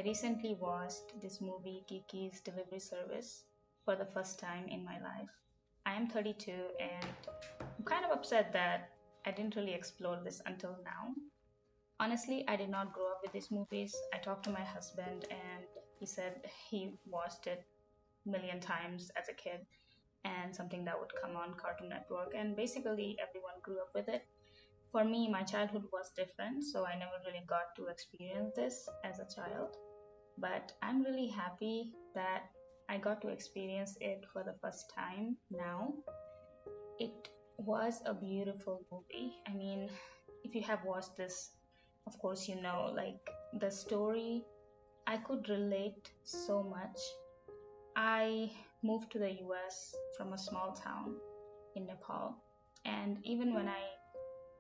I recently watched this movie, Kiki's Delivery Service, for the first time in my life. I am 32 and I'm kind of upset that I didn't really explore this until now. Honestly, I did not grow up with these movies. I talked to my husband and he said he watched it a million times as a kid and something that would come on Cartoon Network, and basically everyone grew up with it. For me, my childhood was different, so I never really got to experience this as a child. But I'm really happy that I got to experience it for the first time now. It was a beautiful movie. I mean, if you have watched this, of course, you know, like the story, I could relate so much. I moved to the US from a small town in Nepal, and even when I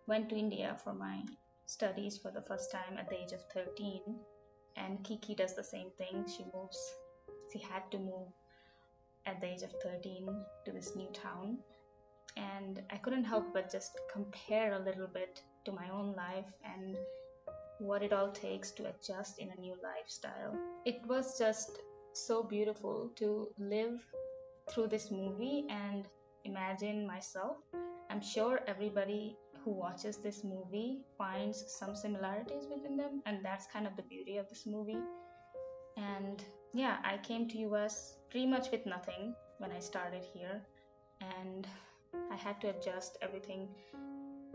went to India for my studies for the first time at the age of 13, and Kiki does the same thing. She had to move at the age of 13 to this new town, and I couldn't help but just compare a little bit to my own life and what it all takes to adjust in a new lifestyle. It was just so beautiful to live through this movie and imagine myself. I'm sure everybody who watches this movie finds some similarities within them, and that's kind of the beauty of this movie. And yeah, I came to US pretty much with nothing when I started here, and I had to adjust everything,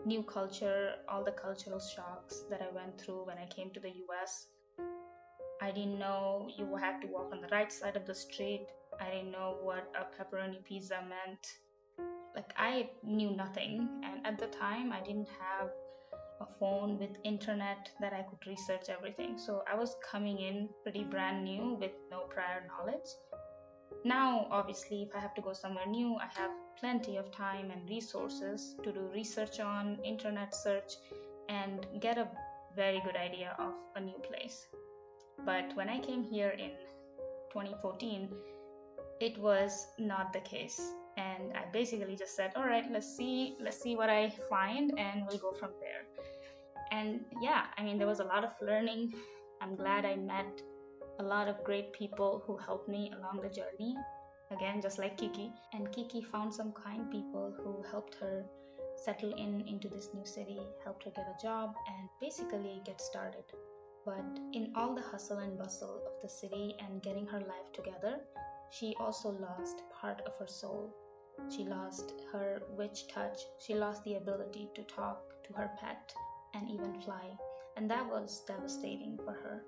new culture, all the cultural shocks that I went through when I came to the US. I didn't know you had to walk on the right side of the street. I didn't know what a pepperoni pizza meant. Like, I knew nothing, and at the time I didn't have a phone with internet that I could research everything. So I was coming in pretty brand new with no prior knowledge. Now, obviously, if I have to go somewhere new, I have plenty of time and resources to do research on, internet search, and get a very good idea of a new place. But when I came here in 2014, it was not the case. And I basically just said, all right, let's see what I find, and we'll go from there. And yeah, I mean, there was a lot of learning. I'm glad I met a lot of great people who helped me along the journey. Again, just like Kiki. And Kiki found some kind people who helped her settle into this new city, helped her get a job, and basically get started. But in all the hustle and bustle of the city and getting her life together, she also lost part of her soul. She lost her witch touch. She lost the ability to talk to her pet and even fly. And that was devastating for her.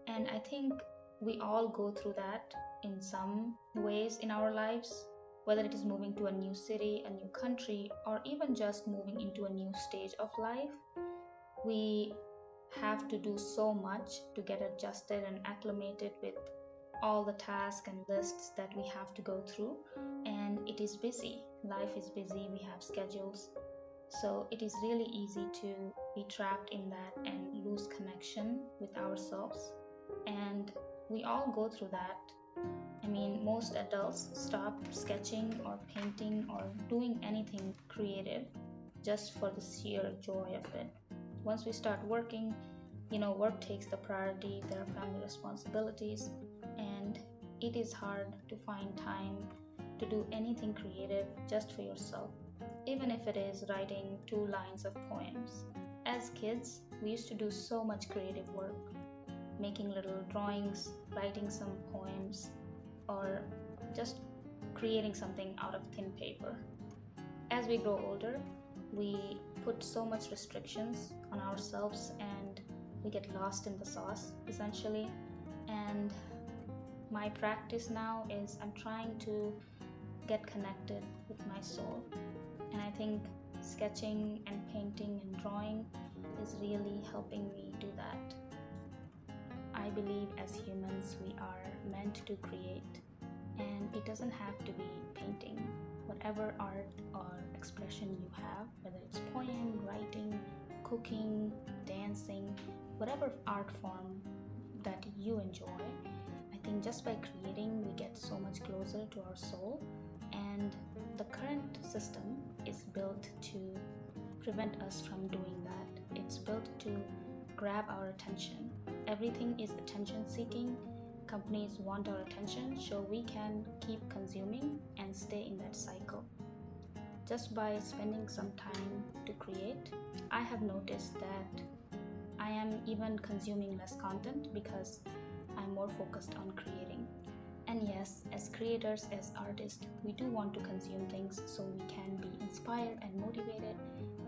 And I think we all go through that in some ways in our lives, whether it is moving to a new city, a new country, or even just moving into a new stage of life. We have to do so much to get adjusted and acclimated with all the tasks and lists that we have to go through, and it is busy. Life is busy, we have schedules, so it is really easy to be trapped in that and lose connection with ourselves. And we all go through that. I mean, most adults stop sketching or painting or doing anything creative just for the sheer joy of it. Once we start working, work takes the priority, there are family responsibilities, and it is hard to find time to do anything creative just for yourself, even if it is writing 2 lines of poems. As kids, we used to do so much creative work, making little drawings, writing some poems, or just creating something out of thin paper. As we grow older, we put so much restrictions on ourselves and we get lost in the sauce, essentially. And my practice now is I'm trying to get connected with my soul. And I think sketching and painting and drawing is really helping me do that. I believe as humans we are meant to create, and it doesn't have to be painting. Whatever art or expression you have, whether it's poem, writing, cooking, dancing, whatever art form that you enjoy, I think just by creating we get so much closer to our soul. And the current system is built to prevent us from doing that. It's built to grab our attention. Everything is attention seeking. Companies want our attention so we can keep consuming and stay in that cycle. Just by spending some time to create, I have noticed that I am even consuming less content because I'm more focused on creating. And yes, as creators, as artists, we do want to consume things so we can be inspired and motivated,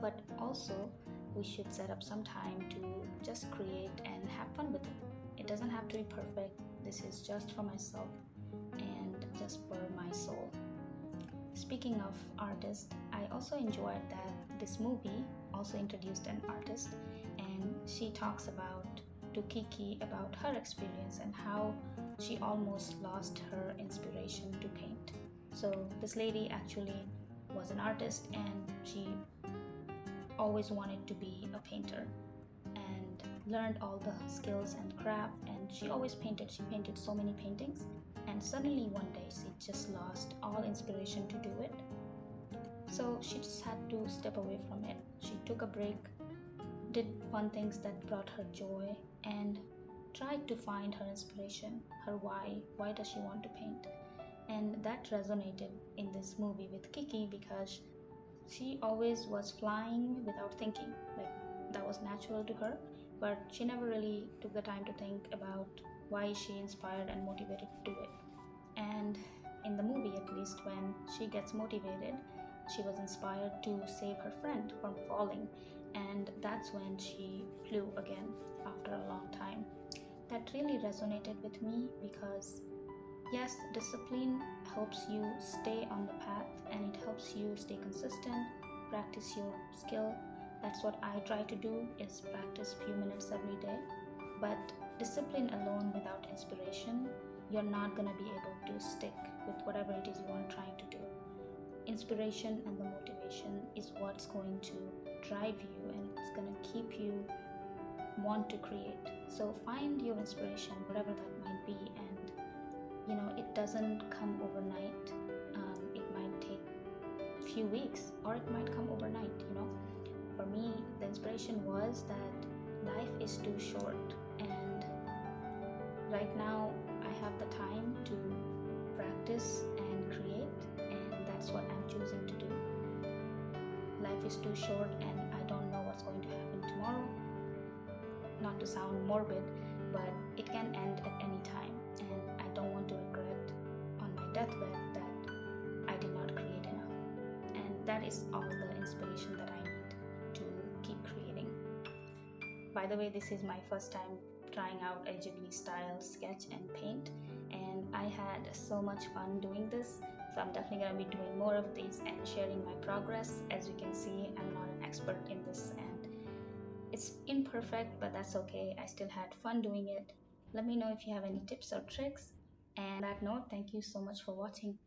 but also we should set up some time to just create and have fun with it. It doesn't have to be perfect. This is just for myself and just for my soul. Speaking of artists, I also enjoyed that this movie also introduced an artist, and she talks about to Kiki about her experience and how she almost lost her inspiration to paint. So this lady actually was an artist and she always wanted to be a painter and learned all the skills and craft, and she always painted. She painted so many paintings, and suddenly one day she just lost all inspiration to do it. So she just had to step away from it. She took a break, did fun things that brought her joy, and tried to find her inspiration, her why. Why does she want to paint? And that resonated in this movie with Kiki because she always was flying without thinking. Like, that was natural to her, but she never really took the time to think about why she inspired and motivated to do it. And in the movie, at least, when she gets motivated, she was inspired to save her friend from falling, and that's when she flew again after a long time. That really resonated with me because, yes, discipline helps you stay on the path and it helps you stay consistent, practice your skill. That's what I try to do, is practice few minutes every day. But discipline alone without inspiration, you're not going to be able to stick with whatever it is you are trying to do. Inspiration and the motivation is what's going to drive you and it's going to keep you want to create. So find your inspiration, whatever that might be, and it doesn't come overnight. It might take few weeks or it might come overnight. For me, the inspiration was that life is too short, and right now I have the time to practice and create, and that's what I'm choosing to do. Life is too short and I don't know what's going to happen tomorrow. Not to sound morbid, but it can end at any time, and I don't want to regret on my deathbed that I did not create enough. And that is all the inspiration that I need to keep creating. By the way, this is my first time trying out a ghibli style sketch and paint, and I had so much fun doing this. So I'm definitely going to be doing more of these and sharing my progress. As you can see, I'm not an expert in this and it's imperfect, but that's okay. I still had fun doing it. Let me know if you have any tips or tricks. And on that note, thank you so much for watching.